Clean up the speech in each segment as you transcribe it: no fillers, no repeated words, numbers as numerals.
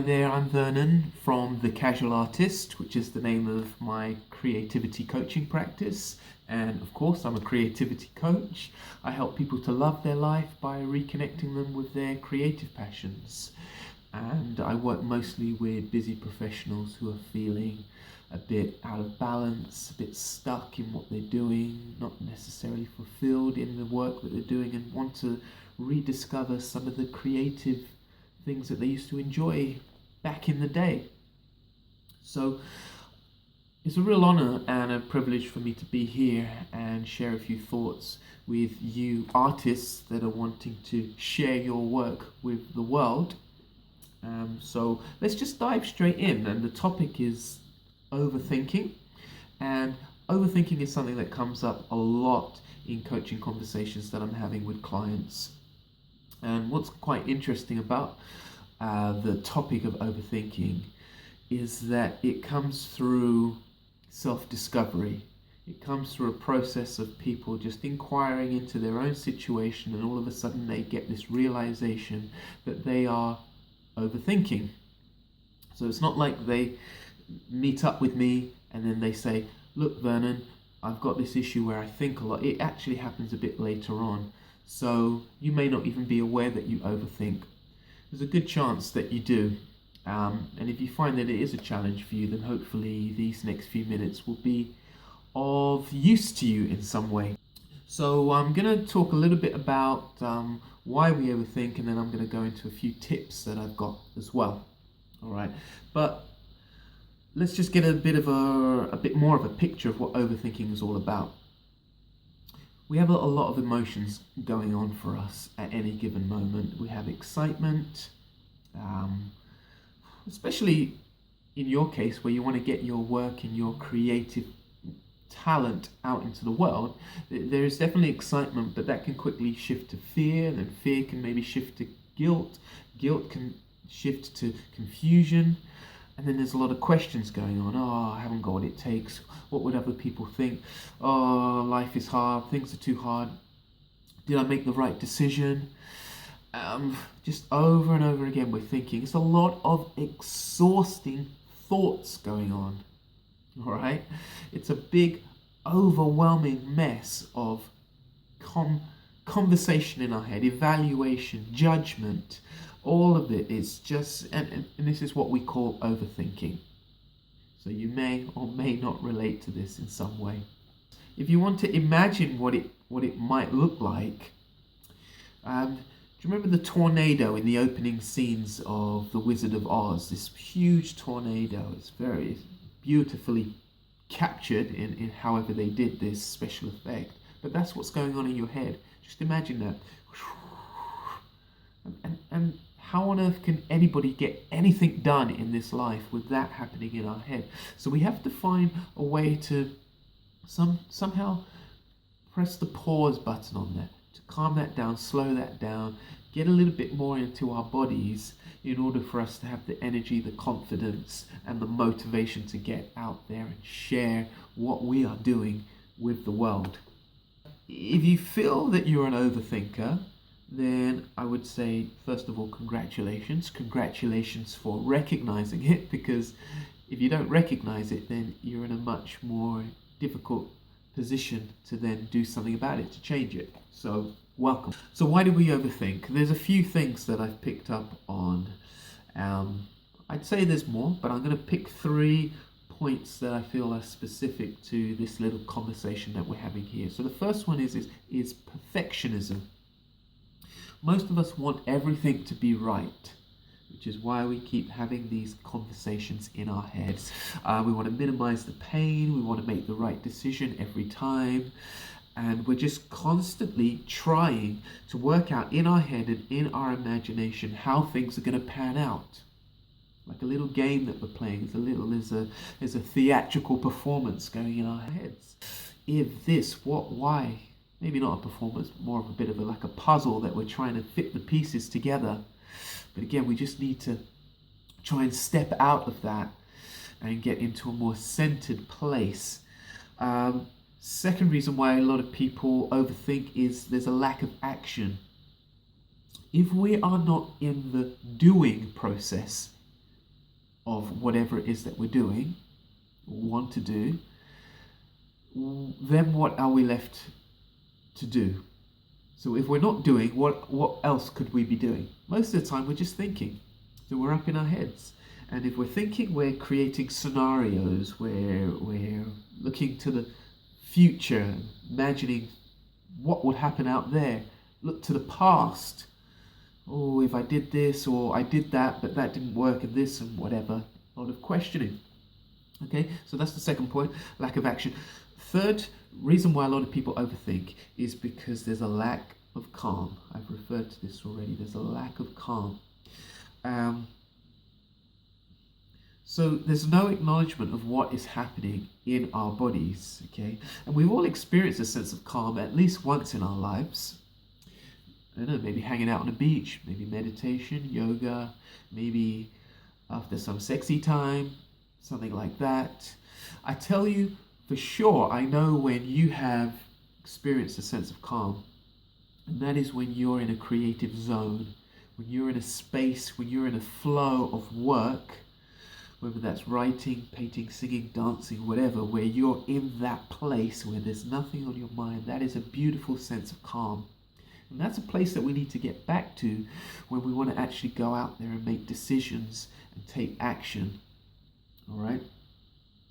Hi there, I'm Vernon from The Casual Artist, which is the name of my creativity coaching practice. And of course, I'm a creativity coach. I help people to love their life by reconnecting them with their creative passions. And I work mostly with busy professionals who are feeling a bit out of balance, a bit stuck in what they're doing, not necessarily fulfilled in the work that they're doing, and want to rediscover some of the creative things that they used to enjoy back in the day. So it's a real honor and a privilege for me to be here and share a few thoughts with you artists that are wanting to share your work with the world. So let's just dive straight in, and the topic is overthinking. And overthinking is something that comes up a lot in coaching conversations that I'm having with clients. And what's quite interesting about the topic of overthinking is that it comes through self-discovery. It comes through a process of people just inquiring into their own situation, and all of a sudden they get this realization that they are overthinking. So it's not like they meet up with me and then they say, "Look, Vernon, I've got this issue where I think a lot." It actually happens a bit later on. So you may not even be aware that you overthink. There's a good chance that you do. And if you find that it is a challenge for you, then hopefully these next few minutes will be of use to you in some way. So I'm going to talk a little bit about why we overthink, and then I'm going to go into a few tips that I've got as well. All right. But let's just get a bit more of a picture of what overthinking is all about. We have a lot of emotions going on for us at any given moment. We have excitement, especially in your case where you want to get your work and your creative talent out into the world. There is definitely excitement, but that can quickly shift to fear, and then fear can maybe shift to guilt. Guilt can shift to confusion. And then there's a lot of questions going on. Oh, I haven't got what it takes. What would other people think? Oh, life is hard. Things are too hard. Did I make the right decision? Just over and over again we're thinking. It's a lot of exhausting thoughts going on. All right? It's a big, overwhelming mess of conversation in our head, evaluation, judgment. All of it is just, and this is what we call overthinking. So you may or may not relate to this in some way. If you want to imagine what it might look like, do you remember the tornado in the opening scenes of The Wizard of Oz? This huge tornado. It's very beautifully captured in however they did this special effect. But that's what's going on in your head. Just imagine that. And how on earth can anybody get anything done in this life with that happening in our head? So we have to find a way to somehow press the pause button on that, to calm that down, slow that down, get a little bit more into our bodies in order for us to have the energy, the confidence, and the motivation to get out there and share what we are doing with the world. If you feel that you're an overthinker, then I would say, first of all, congratulations. Congratulations for recognizing it, because if you don't recognize it, then you're in a much more difficult position to then do something about it, to change it. So, welcome. So why do we overthink? There's a few things that I've picked up on. I'd say there's more, but I'm going to pick 3 points that I feel are specific to this little conversation that we're having here. So the first one is perfectionism. Most of us want everything to be right, which is why we keep having these conversations in our heads. We want to minimize the pain, we want to make the right decision every time, and we're just constantly trying to work out in our head and in our imagination how things are going to pan out. Like a little game that we're playing, there's a theatrical performance going in our heads. If this, what, why? Maybe not a performance, more of a bit of like a puzzle that we're trying to fit the pieces together. But again, we just need to try and step out of that and get into a more centered place. Second reason why a lot of people overthink is there's a lack of action. If we are not in the doing process, of whatever it is that we're doing, want to do, then what are we left to do? So if we're not doing, what else could we be doing? Most of the time we're just thinking. So we're up in our heads. And if we're thinking, we're creating scenarios, we're looking to the future, imagining what would happen out there. Look to the past. Oh, if I did this or I did that, but that didn't work and this and whatever. A lot of questioning. Okay, so that's the second point, lack of action. Third reason why a lot of people overthink is because there's a lack of calm. I've referred to this already. There's a lack of calm. So there's no acknowledgement of what is happening in our bodies, okay? And we've all experienced a sense of calm at least once in our lives. I don't know, maybe hanging out on a beach, maybe meditation, yoga, maybe after some sexy time, something like that. I tell you for sure, I know when you have experienced a sense of calm, and that is when you're in a creative zone, when you're in a space, when you're in a flow of work, whether that's writing, painting, singing, dancing, whatever, where you're in that place where there's nothing on your mind. That is a beautiful sense of calm. And that's a place that we need to get back to when we want to actually go out there and make decisions and take action. All right?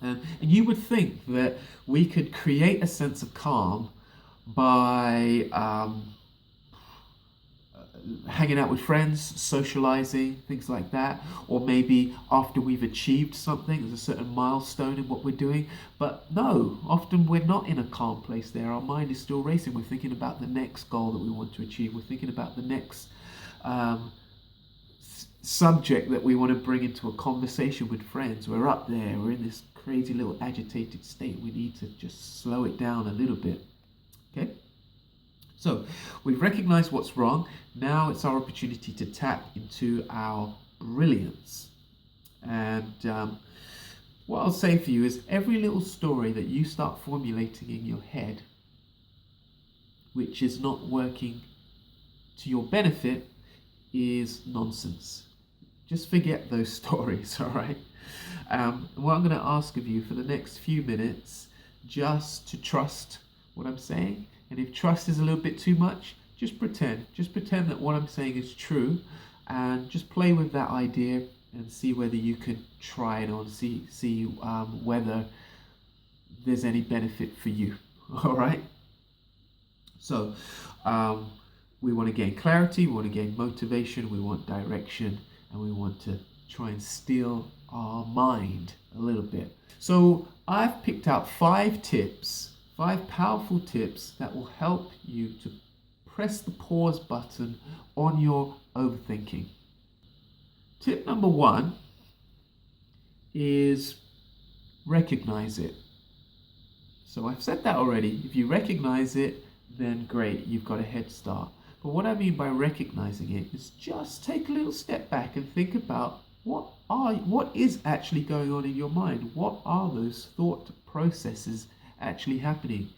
And you would think that we could create a sense of calm by hanging out with friends, socializing, things like that, or maybe after we've achieved something, there's a certain milestone in what we're doing. But no, often we're not in a calm place there. Our mind is still racing. We're thinking about the next goal that we want to achieve. We're thinking about the next subject that we want to bring into a conversation with friends. We're up there, we're in this crazy little agitated state. We need to just slow it down a little bit. Okay? So we've recognized what's wrong. Now it's our opportunity to tap into our brilliance. And what I'll say for you is every little story that you start formulating in your head, which is not working to your benefit, is nonsense. Just forget those stories, all right? What I'm going to ask of you for the next few minutes, just to trust what I'm saying. And if trust is a little bit too much, just pretend. Just pretend that what I'm saying is true, and just play with that idea and see whether you can try it on, see whether there's any benefit for you. All right? So we want to gain clarity, we want to gain motivation, we want direction, and we want to try and steal our mind a little bit. So I've picked out 5 tips, 5 powerful tips that will help you to press the pause button on your overthinking. Tip number 1 is recognize it. So I've said that already. If you recognize it, then great, you've got a head start. But what I mean by recognizing it is just take a little step back and think about what is actually going on in your mind. What are those thought processes actually happening?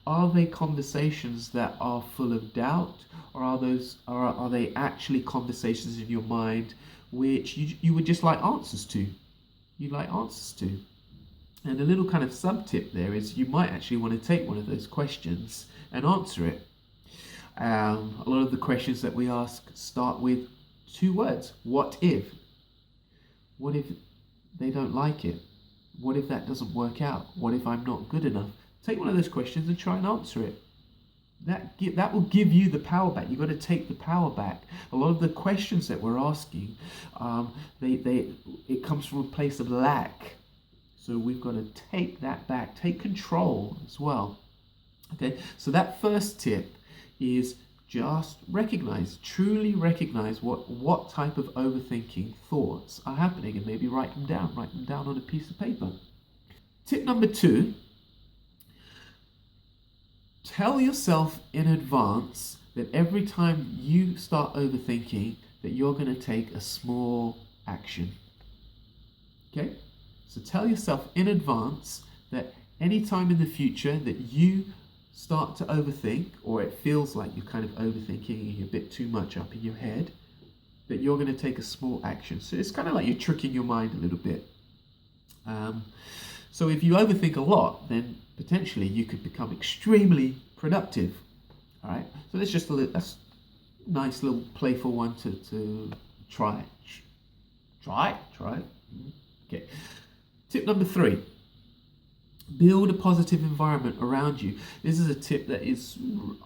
Are they conversations that are full of doubt, or are they actually conversations in your mind which you would just like answers to? You'd like answers to. And a little kind of sub-tip there is you might actually want to take one of those questions and answer it. A lot of the questions that we ask start with 2 words. What if? What if they don't like it? What if that doesn't work out? What if I'm not good enough? Take one of those questions and try and answer it. That will give you the power back. You've got to take the power back. A lot of the questions that we're asking, it comes from a place of lack. So we've got to take that back, take control as well. Okay, so that first tip is just truly recognize what type of overthinking thoughts are happening, and maybe write them down on a piece of paper. Tip number 2, tell yourself in advance that every time you start overthinking that you're going to take a small action. Okay? So tell yourself in advance that any time in the future that you start to overthink, or it feels like you're kind of overthinking and you're a bit too much up in your head, that you're going to take a small action. So it's kind of like you're tricking your mind a little bit. So if you overthink a lot, then potentially you could become extremely productive. All right. So that's a nice little playful one to try. Try. Okay. Tip number 3. Build a positive environment around you. This is a tip that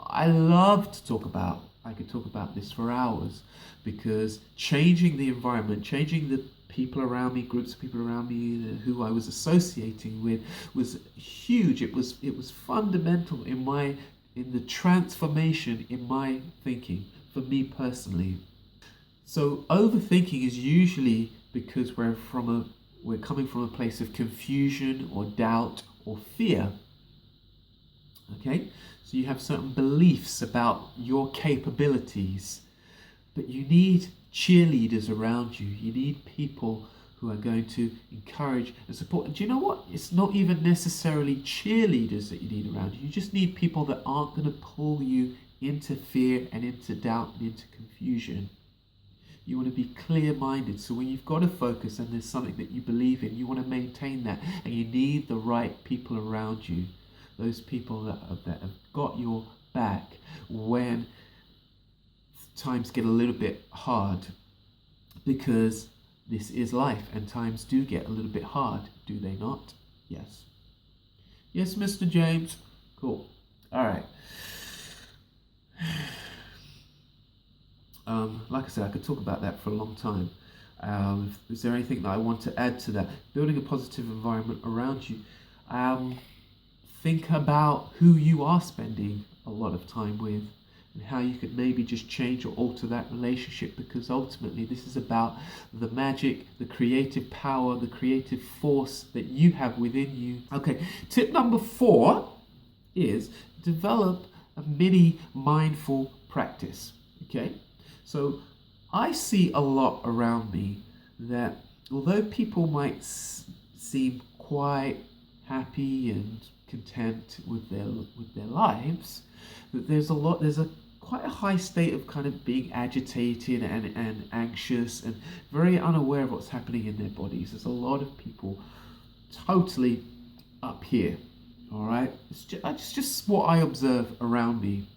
I love to talk about. I could talk about this for hours, because changing the environment, changing the people around me, groups of people around me who I was associating with, was huge. It was fundamental in the transformation in my thinking for me personally. So overthinking is usually because we're coming from a place of confusion or doubt or fear. Okay? So you have certain beliefs about your capabilities, but you need cheerleaders around you. You need people who are going to encourage and support. And do you know what? It's not even necessarily cheerleaders that you need around you. You just need people that aren't going to pull you into fear and into doubt and into confusion. You want to be clear-minded. So when you've got a focus and there's something that you believe in, you want to maintain that. And you need the right people around you. Those people that have got your back when times get a little bit hard. Because this is life and times do get a little bit hard, do they not? Yes. Yes, Mr. James. Cool. All right. Like I said, I could talk about that for a long time. Is there anything that I want to add to that? Building a positive environment around you. Think about who you are spending a lot of time with and how you could maybe just change or alter that relationship, because ultimately this is about the magic, the creative power, the creative force that you have within you. Okay, tip number 4 is develop a mini mindful practice. Okay, so I see a lot around me that although people might seem quite happy and content with their lives, that there's quite a high state of kind of being agitated and anxious and very unaware of what's happening in their bodies. There's a lot of people totally up here. All right, it's just what I observe around me.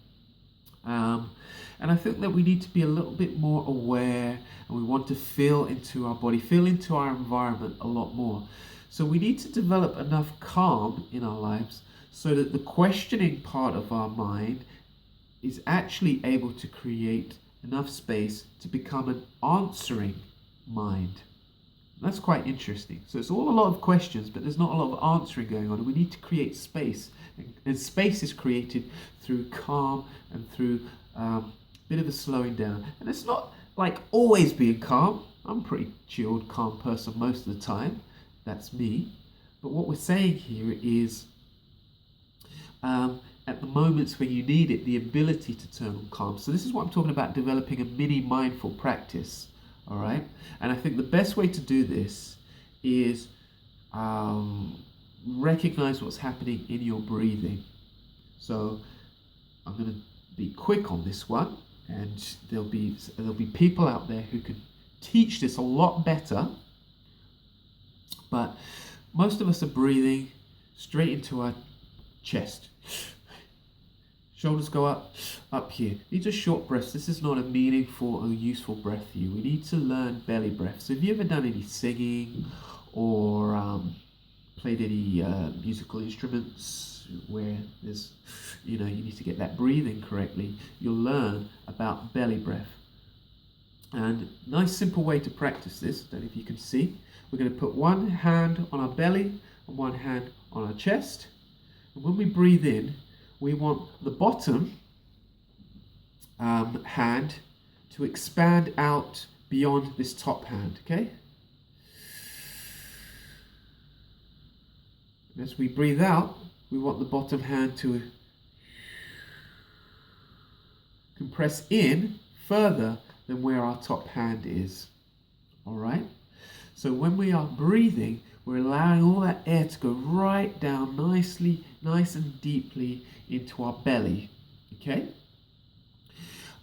And I think that we need to be a little bit more aware, and we want to feel into our body, feel into our environment a lot more. So we need to develop enough calm in our lives so that the questioning part of our mind is actually able to create enough space to become an answering mind. That's quite interesting. So it's all a lot of questions, but there's not a lot of answering going on. And we need to create space. And space is created through calm and through a bit of a slowing down. And it's not like always being calm. I'm a pretty chilled, calm person most of the time. That's me. But what we're saying here is at the moments when you need it, the ability to turn on calm. So this is what I'm talking about, developing a mini mindful practice. All right, and I think the best way to do this is recognize what's happening in your breathing. So I'm going to be quick on this one, and there'll be people out there who can teach this a lot better. But most of us are breathing straight into our chest. Shoulders go up here. These are short breaths. This is not a meaningful or useful breath for you. We need to learn belly breath. So have you ever done any singing or played any musical instruments where there's, you need to get that breathing correctly? You'll learn about belly breath. And nice simple way to practice this, I don't know if you can see. We're going to put one hand on our belly and one hand on our chest. And when we breathe in, we want the bottom hand to expand out beyond this top hand, okay? And as we breathe out, we want the bottom hand to compress in further than where our top hand is, all right? So when we are breathing, we're allowing all that air to go right down nice and deeply into our belly, okay?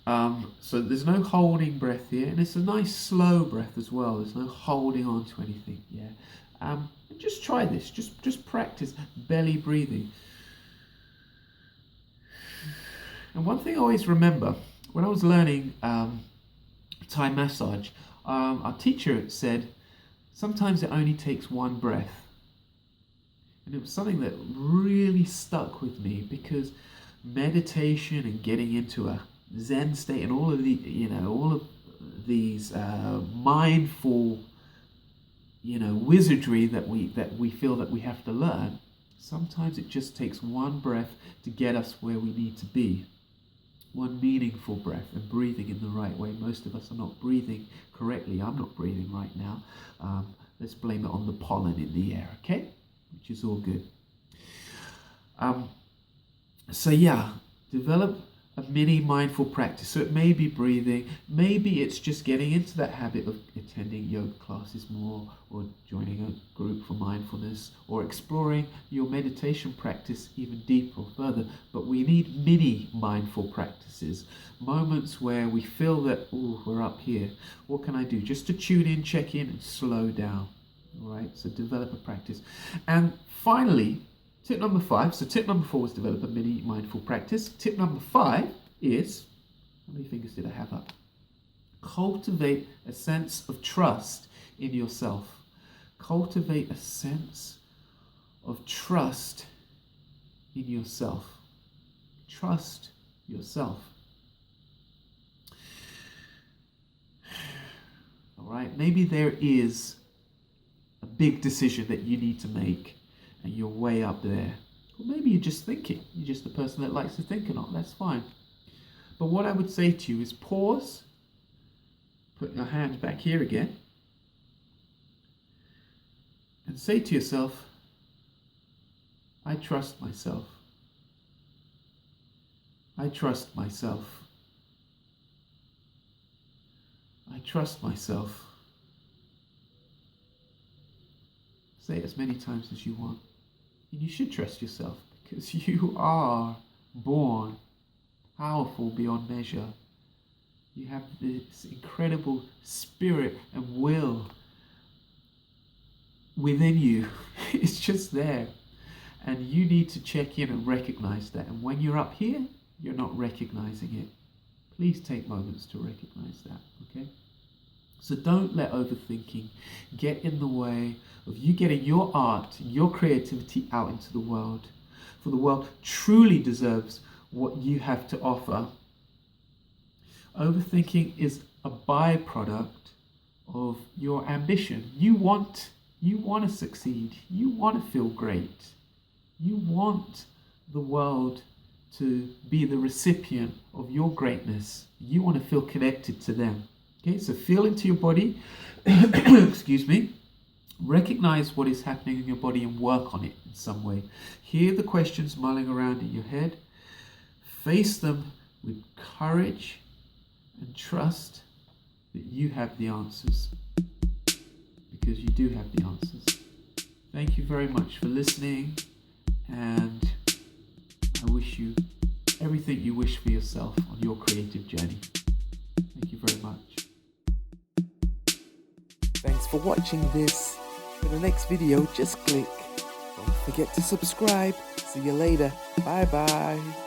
So there's no holding breath here, and it's a nice slow breath as well. There's no holding on to anything. Yeah. Just try this. Just practice belly breathing. And one thing I always remember when I was learning Thai massage, our teacher said sometimes it only takes one breath. And it was something that really stuck with me, because meditation and getting into a Zen state and all of these mindful, wizardry that we feel that we have to learn, sometimes it just takes one breath to get us where we need to be. One meaningful breath and breathing in the right way. Most of us are not breathing correctly. I'm not breathing right now. Let's blame it on the pollen in the air, okay? Which is all good. So yeah, develop a mini mindful practice. So it may be breathing, maybe it's just getting into that habit of attending yoga classes more, or joining a group for mindfulness, or exploring your meditation practice even deeper or further. But we need mini mindful practices, moments where we feel that, oh, we're up here. What can I do? Just to tune in, check in, and slow down. All right, so develop a practice. And finally, tip number 5. So tip number 4 was develop a mini mindful practice. Tip number 5 is, how many fingers did I have up? Cultivate a sense of trust in yourself. Cultivate a sense of trust in yourself. Trust yourself. All right, maybe there is a big decision that you need to make, and you're way up there. Or maybe you're just thinking. You're just a person that likes to think a lot. That's fine. But what I would say to you is pause. Put your hand back here again. And say to yourself, I trust myself. I trust myself. I trust myself. Say it as many times as you want. And you should trust yourself, because you are born powerful beyond measure. You have this incredible spirit and will within you. It's just there. And you need to check in and recognize that. And when you're up here, you're not recognizing it. Please take moments to recognize that, okay? So don't let overthinking get in the way of you getting your art, your creativity out into the world. For the world truly deserves what you have to offer. Overthinking is a byproduct of your ambition. You want to succeed. You want to feel great. You want the world to be the recipient of your greatness. You want to feel connected to them. Okay, so feel into your body. Excuse me. Recognize what is happening in your body and work on it in some way. Hear the questions mulling around in your head. Face them with courage and trust that you have the answers. Because you do have the answers. Thank you very much for listening, and I wish you everything you wish for yourself on your creative journey. Thank you very much. Thanks for watching this. For the next video, just click. Don't forget to subscribe. See you later. Bye bye.